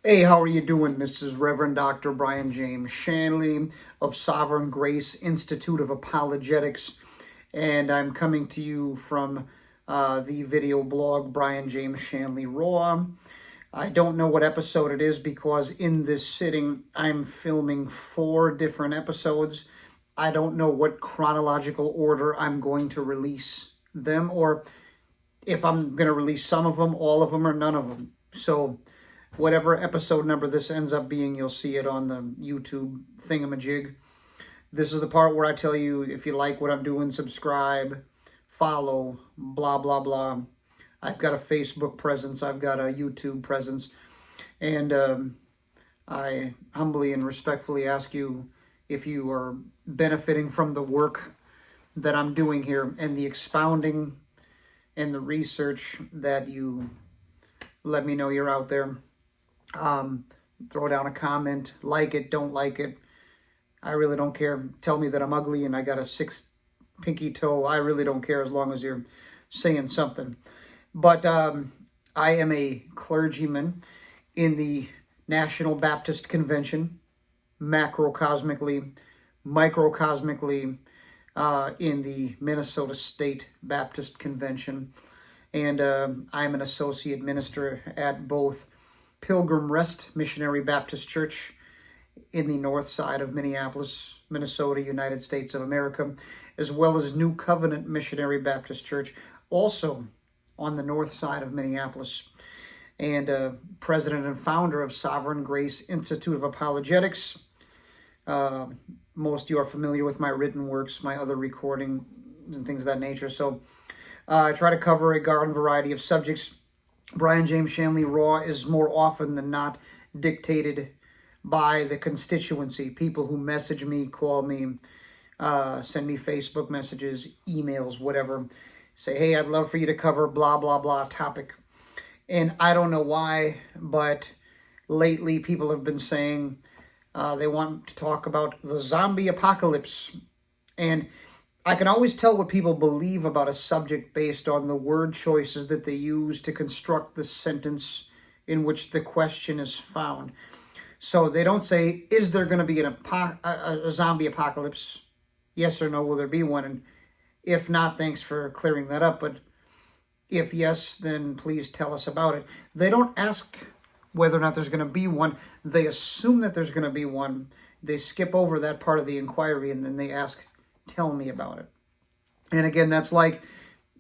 Hey, how are you doing? This is Reverend Dr. Brian James Shanley of Sovereign Grace Institute of Apologetics, and I'm coming to you from the video blog Brian James Shanley Raw. I don't know what episode it is because in this sitting I'm filming 4 different episodes. I don't know what chronological order I'm going to release them, or if I'm going to release some of them, all of them, or none of them. So whatever episode number this ends up being, you'll see it on the YouTube thingamajig. This is the part where I tell you, if you like what I'm doing, subscribe, follow, blah, blah, blah. I've got a Facebook presence. I've got a YouTube presence. And I humbly and respectfully ask you if you are benefiting from the work that I'm doing here and the expounding and the research, that you let me know you're out there. Throw down a comment, like it, don't like it. I really don't care. Tell me that I'm ugly and I got a 6th pinky toe. I really don't care as long as you're saying something. But I am a clergyman in the National Baptist Convention, macrocosmically, microcosmically, in the Minnesota State Baptist Convention. And I'm an associate minister at both Pilgrim Missionary Baptist Church in the north side of Minneapolis, Minnesota, United States of America, as well as New Covenant Missionary Baptist Church, also on the north side of Minneapolis, and president and founder of Sovereign Grace Institute of Apologetics. Most of you are familiar with my written works, my other recording, and things of that nature. So I try to cover a garden variety of subjects. Brian James Shanley Raw is more often than not dictated by the constituency, people who message me, call me, send me Facebook messages, emails, whatever. Say, hey, I'd love for you to cover blah, blah, blah topic. And I don't know why, but lately people have been saying they want to talk about the zombie apocalypse. And I can always tell what people believe about a subject based on the word choices that they use to construct the sentence in which the question is found. So they don't say, is there going to be a zombie apocalypse? Yes or no, will there be one? And if not, thanks for clearing that up. But if yes, then please tell us about it. They don't ask whether or not there's going to be one. They assume that there's going to be one. They skip over that part of the inquiry, and then they ask, tell me about it. And again, that's like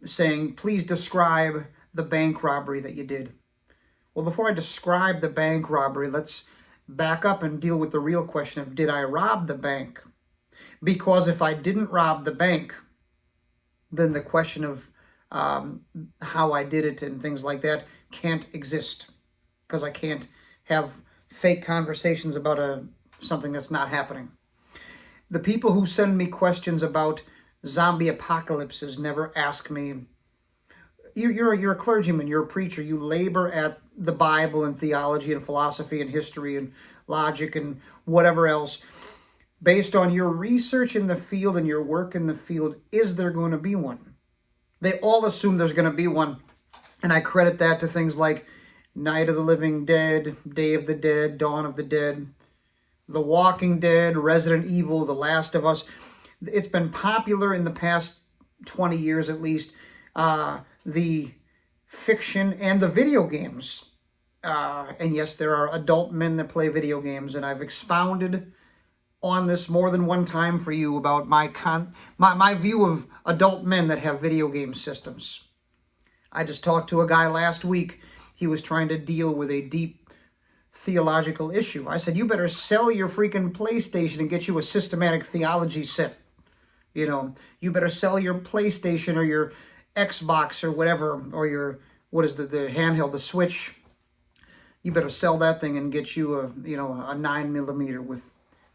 saying, please describe the bank robbery that you did. Well, before I describe the bank robbery, let's back up and deal with the real question of, did I rob the bank? Because if I didn't rob the bank, then the question of how I did it and things like that can't exist, because I can't have fake conversations about something that's not happening. The people who send me questions about zombie apocalypses never ask me, you're a clergyman, you're a preacher, you labor at the Bible and theology and philosophy and history and logic and whatever else. Based on your research in the field and your work in the field, is there going to be one? They all assume there's going to be one. And I credit that to things like Night of the Living Dead, Day of the Dead, Dawn of the Dead, The Walking Dead, Resident Evil, The Last of Us. It's been popular in the past 20 years at least, the fiction and the video games. And yes, there are adult men that play video games, and I've expounded on this more than one time for you about my view of adult men that have video game systems. I just talked to a guy last week. He was trying to deal with a deep theological issue. I said, you better sell your freaking PlayStation and get you a systematic theology set. You know, you better sell your PlayStation or your Xbox or whatever, or your, what is the handheld, the Switch. You better sell that thing and get you a 9mm with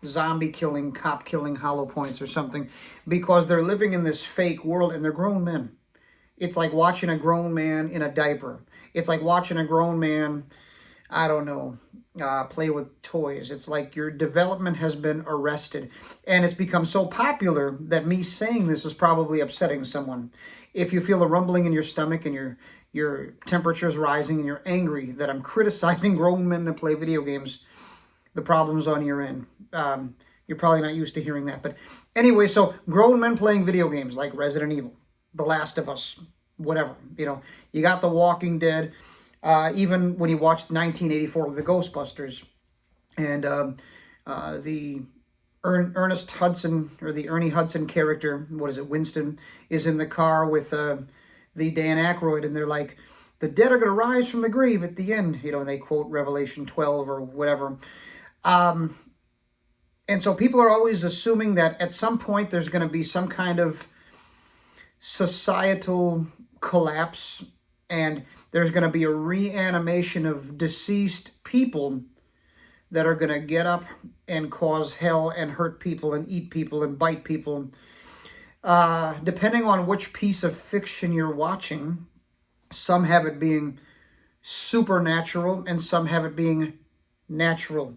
zombie killing, cop killing hollow points or something, because they're living in this fake world and they're grown men. It's like watching a grown man in a diaper. It's like watching a grown man, I don't know, play with toys. It's like your development has been arrested. And it's become so popular that me saying this is probably upsetting someone. If you feel a rumbling in your stomach and your temperature is rising and you're angry that I'm criticizing grown men that play video games, the problem's on your end. You're probably not used to hearing that. But anyway, so grown men playing video games like Resident Evil, The Last of Us, whatever. You know, you got The Walking Dead. Even when you watched 1984 with the Ghostbusters, and the Ernest Hudson, or the Ernie Hudson character, what is it, Winston, is in the car with the Dan Aykroyd, and they're like, the dead are going to rise from the grave at the end, you know, and they quote Revelation 12 or whatever. And so people are always assuming that at some point there's going to be some kind of societal collapse, and there's going to be a reanimation of deceased people that are going to get up and cause hell and hurt people and eat people and bite people. Depending on which piece of fiction you're watching, some have it being supernatural and some have it being natural.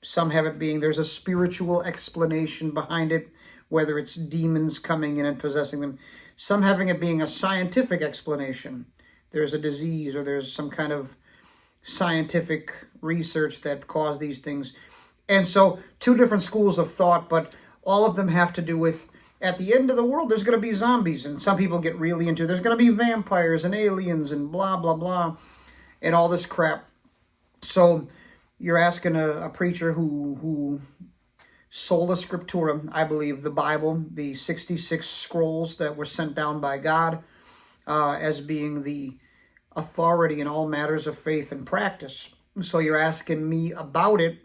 Some have it being there's a spiritual explanation behind it, whether it's demons coming in and possessing them. Some having it being a scientific explanation. There's a disease or there's some kind of scientific research that caused these things. And so two different schools of thought, but all of them have to do with, at the end of the world, there's going to be zombies. And some people get really into, there's going to be vampires and aliens and blah, blah, blah, and all this crap. So you're asking a preacher who sola scriptura, I believe, the Bible, the 66 scrolls that were sent down by God, as being the authority in all matters of faith and practice. So you're asking me about it.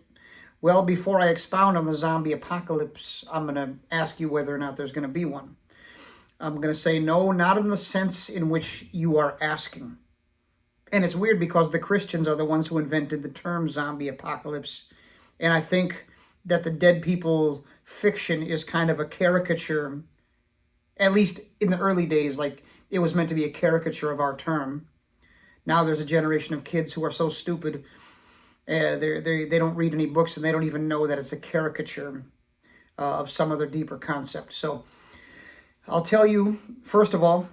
Well, before I expound on the zombie apocalypse, I'm going to ask you whether or not there's going to be one. I'm going to say no, not in the sense in which you are asking. And it's weird because the Christians are the ones who invented the term zombie apocalypse. And I think that the dead people fiction is kind of a caricature, at least in the early days, like it was meant to be a caricature of our term. Now there's a generation of kids who are so stupid, they don't read any books and they don't even know that it's a caricature of some other deeper concept. So I'll tell you, first of all,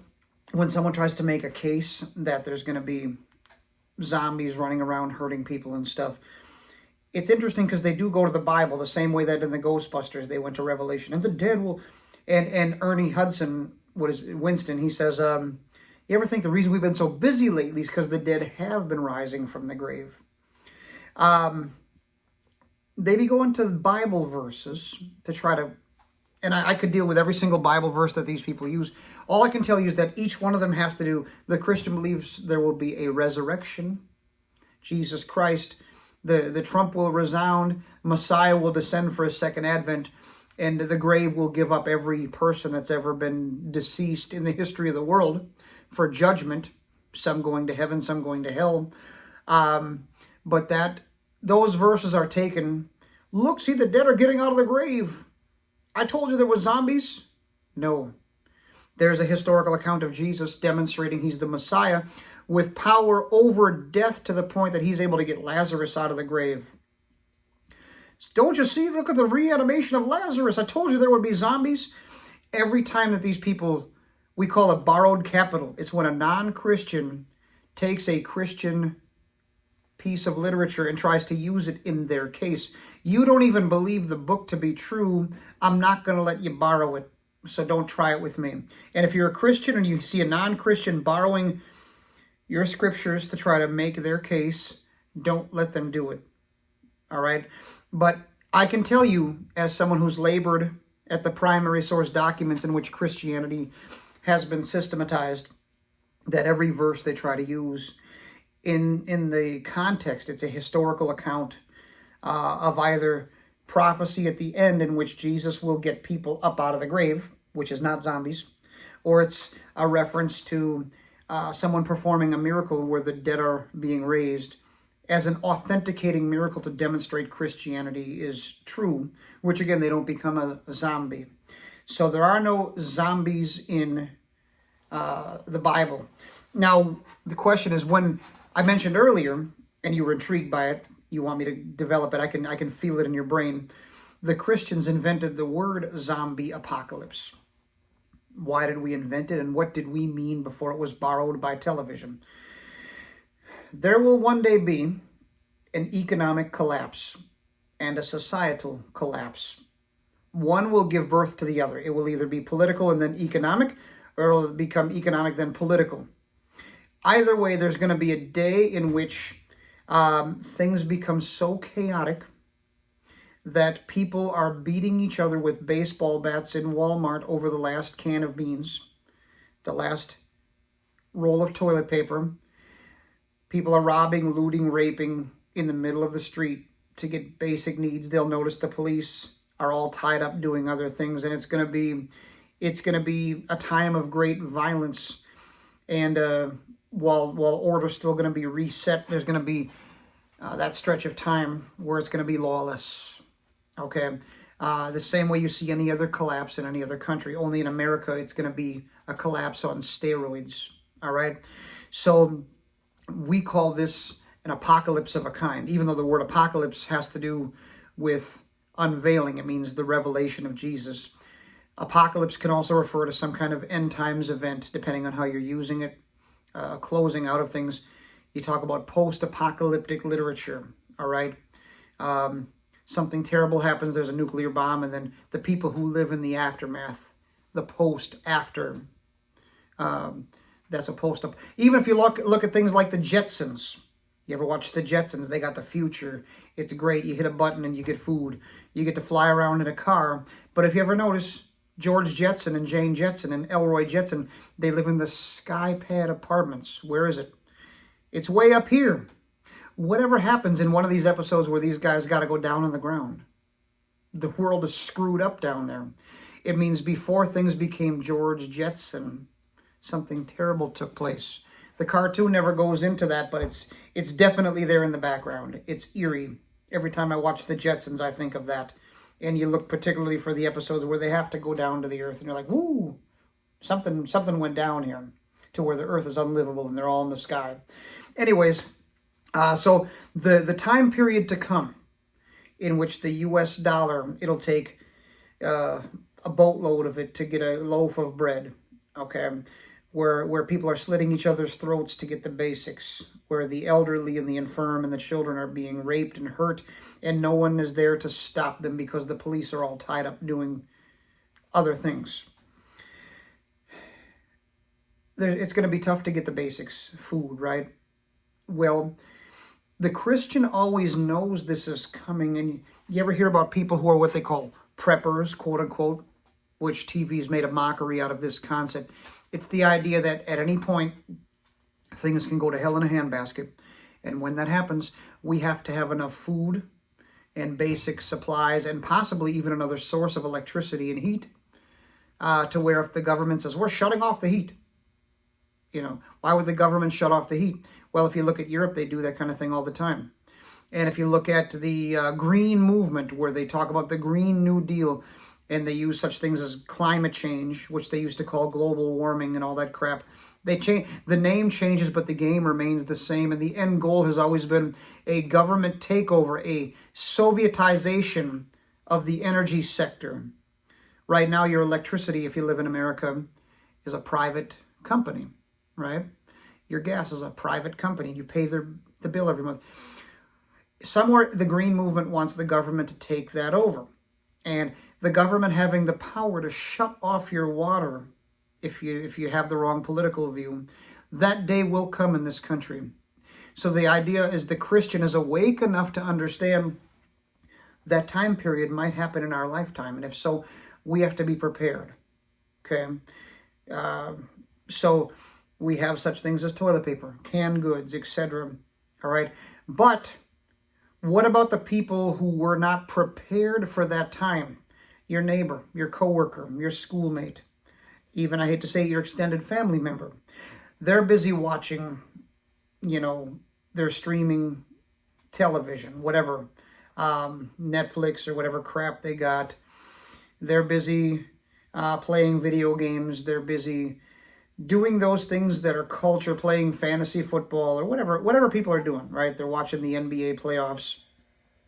when someone tries to make a case that there's going to be zombies running around hurting people and stuff, it's interesting because they do go to the Bible the same way that in the Ghostbusters they went to Revelation. And the dead will... And Ernie Hudson, Winston, he says, you ever think the reason we've been so busy lately is because the dead have been rising from the grave? They be going to Bible verses to try to... And I could deal with every single Bible verse that these people use. All I can tell you is that each one of them has to do... The Christian believes there will be a resurrection. Jesus Christ... The trump will resound, Messiah will descend for his second advent, and the grave will give up every person that's ever been deceased in the history of the world for judgment, some going to heaven, some going to hell. But those verses are taken, look, see, the dead are getting out of the grave. I told you there were zombies. No. There's a historical account of Jesus demonstrating he's the Messiah, with power over death to the point that he's able to get Lazarus out of the grave. Don't you see? Look at the reanimation of Lazarus. I told you there would be zombies. Every time that these people, we call it borrowed capital. It's when a non-Christian takes a Christian piece of literature and tries to use it in their case. You don't even believe the book to be true. I'm not going to let you borrow it. So don't try it with me. And if you're a Christian and you see a non-Christian borrowing your scriptures to try to make their case, don't let them do it. All right? But I can tell you, as someone who's labored at the primary source documents in which Christianity has been systematized, that every verse they try to use in the context, it's a historical account of either prophecy at the end in which Jesus will get people up out of the grave, which is not zombies, or it's a reference to someone performing a miracle where the dead are being raised as an authenticating miracle to demonstrate Christianity is true, which again, they don't become a zombie. So there are no zombies in the Bible. Now, the question is, when I mentioned earlier, and you were intrigued by it, you want me to develop it, I can feel it in your brain. The Christians invented the word zombie apocalypse. Why did we invent it, and what did we mean before it was borrowed by television? There will one day be an economic collapse and a societal collapse. One will give birth to the other. It will either be political and then economic, or it will become economic then political. Either way, there's going to be a day in which things become so chaotic that people are beating each other with baseball bats in Walmart over the last can of beans, the last roll of toilet paper. People are robbing, looting, raping in the middle of the street to get basic needs. They'll notice the police are all tied up doing other things, and it's going to be a time of great violence. And while order's still going to be reset, there's going to be that stretch of time where it's going to be lawless. Okay, the same way you see any other collapse in any other country. Only in America, it's going to be a collapse on steroids. All right, so we call this an apocalypse of a kind, even though the word apocalypse has to do with unveiling. It means the revelation of Jesus. Apocalypse can also refer to some kind of end times event, depending on how you're using it. Closing out of things. You talk about post-apocalyptic literature, all right? Something terrible happens, there's a nuclear bomb, and then the people who live in the aftermath, the post-after, that's a post-up. Even if you look at things like the Jetsons. You ever watch the Jetsons? They got the future. It's great. You hit a button and you get food. You get to fly around in a car. But if you ever notice, George Jetson and Jane Jetson and Elroy Jetson, they live in the Skypad apartments. Where is it? It's way up here. Whatever happens in one of these episodes where these guys got to go down on the ground, the world is screwed up down there. It means before things became George Jetson, something terrible took place. The cartoon never goes into that, but it's definitely there in the background. It's eerie. Every time I watch the Jetsons, I think of that. And you look particularly for the episodes where they have to go down to the earth, and you're like, woo, something went down here to where the earth is unlivable and they're all in the sky. Anyways, so the time period to come in which the US dollar, it'll take a boatload of it to get a loaf of bread, okay, where people are slitting each other's throats to get the basics, where the elderly and the infirm and the children are being raped and hurt, and no one is there to stop them because the police are all tied up doing other things. It's going to be tough to get the basics, food, right? Well, the Christian always knows this is coming, and you ever hear about people who are what they call preppers, quote unquote, which TV's made a mockery out of this concept. It's the idea that at any point, things can go to hell in a handbasket. And when that happens, we have to have enough food and basic supplies and possibly even another source of electricity and heat to where if the government says, we're shutting off the heat. You know, why would the government shut off the heat? Well, if you look at Europe, they do that kind of thing all the time. And if you look at the green movement, where they talk about the Green New Deal, and they use such things as climate change, which they used to call global warming and all that crap. They change, the name changes, but the game remains the same. And the end goal has always been a government takeover, a Sovietization of the energy sector. Right now, your electricity, if you live in America, is a private company, right? Your gas is a private company. You pay the bill every month. Somewhere, the green movement wants the government to take that over. And the government having the power to shut off your water if you have the wrong political view, that day will come in this country. So the idea is the Christian is awake enough to understand that time period might happen in our lifetime. And if so, we have to be prepared. Okay? So we have such things as toilet paper, canned goods, etc. All right? But what about the people who were not prepared for that time? Your neighbor, your coworker, your schoolmate, even, I hate to say, your extended family member. They're busy watching, they're streaming television, whatever, Netflix or whatever crap they got. They're busy playing video games. They're busy doing those things that are culture, playing fantasy football or whatever people are doing, right? They're watching the NBA playoffs.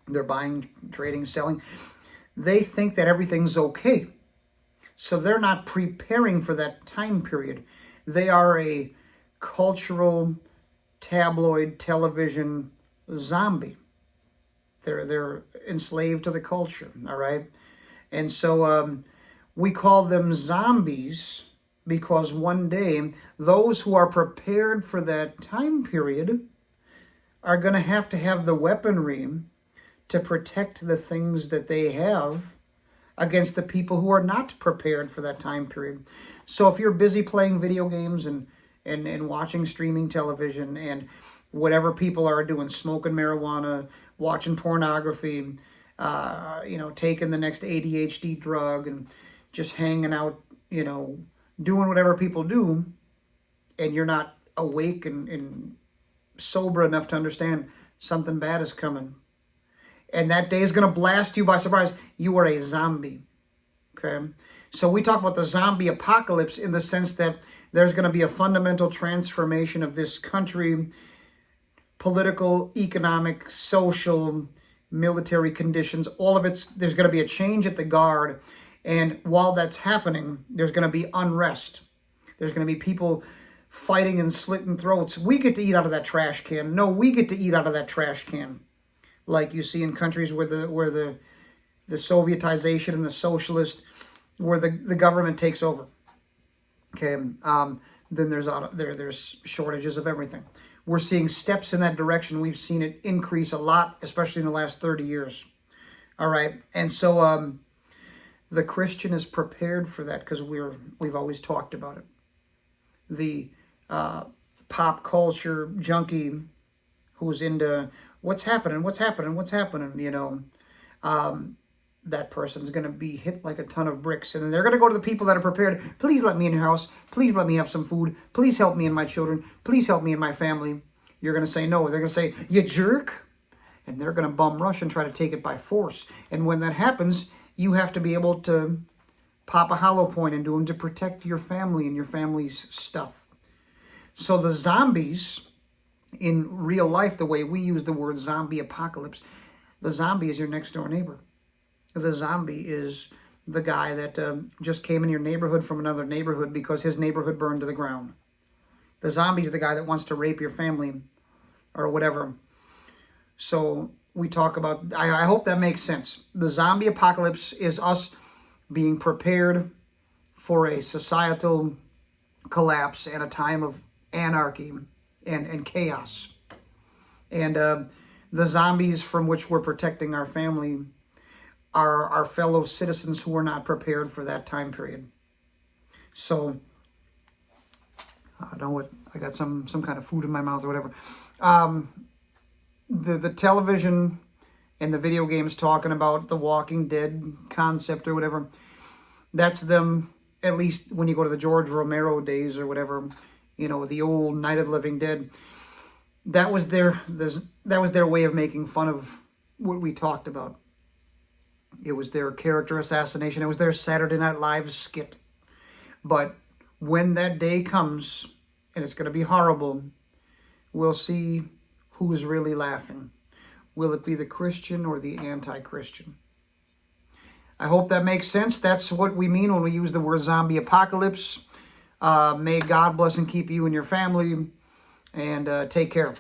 They're buying, trading, selling. They think that everything's okay. So they're not preparing for that time period. They are a cultural, tabloid, television zombie. They're enslaved to the culture, all right? And so we call them zombies because one day those who are prepared for that time period are going to have the weaponry to protect the things that they have against the people who are not prepared for that time period. So if you're busy playing video games and watching streaming television and whatever people are doing, smoking marijuana, watching pornography, taking the next ADHD drug and just hanging out, doing whatever people do, and you're not awake and sober enough to understand something bad is coming. And that day is going to blast you by surprise. You are a zombie. Okay? So we talk about the zombie apocalypse in the sense that there's going to be a fundamental transformation of this country, political, economic, social, military conditions, all of it's, there's going to be a change at the guard. And while that's happening, there's going to be unrest. There's going to be people fighting and slitting throats. We get to eat out of that trash can. No, we get to eat out of that trash can. Like you see in countries where the Sovietization and the socialist, where the government takes over. Okay, then there's shortages of everything. We're seeing steps in that direction. We've seen it increase a lot, especially in the last 30 years. All right, and so the Christian is prepared for that because we've always talked about it. The pop culture junkie who's into what's happening, that person's going to be hit like a ton of bricks. And then they're going to go to the people that are prepared. Please let me in your house. Please let me have some food. Please help me and my children. Please help me and my family. You're going to say no. They're going to say, you jerk. And they're going to bum rush and try to take it by force. And when that happens, you have to be able to pop a hollow point into them to protect your family and your family's stuff. So the zombies, in real life, the way we use the word zombie apocalypse, the zombie is your next door neighbor. The zombie is the guy that just came in your neighborhood from another neighborhood because his neighborhood burned to the ground. The zombie is the guy that wants to rape your family or whatever. So we talk about, I hope that makes sense. The zombie apocalypse is us being prepared for a societal collapse and a time of anarchy and chaos. And the zombies from which we're protecting our family are our fellow citizens who are not prepared for that time period. So, I don't know what, I got some kind of food in my mouth or whatever. The television and the video games talking about the Walking Dead concept or whatever, that's them, at least when you go to the George Romero days or whatever, the old Night of the Living Dead, that was their way of making fun of what we talked about. It was their character assassination. It was their Saturday Night Live skit. But when that day comes, and it's going to be horrible, we'll see who's really laughing. Will it be the Christian or the anti-Christian? I hope that makes sense. That's what we mean when we use the word zombie apocalypse. May God bless and keep you and your family, and take care.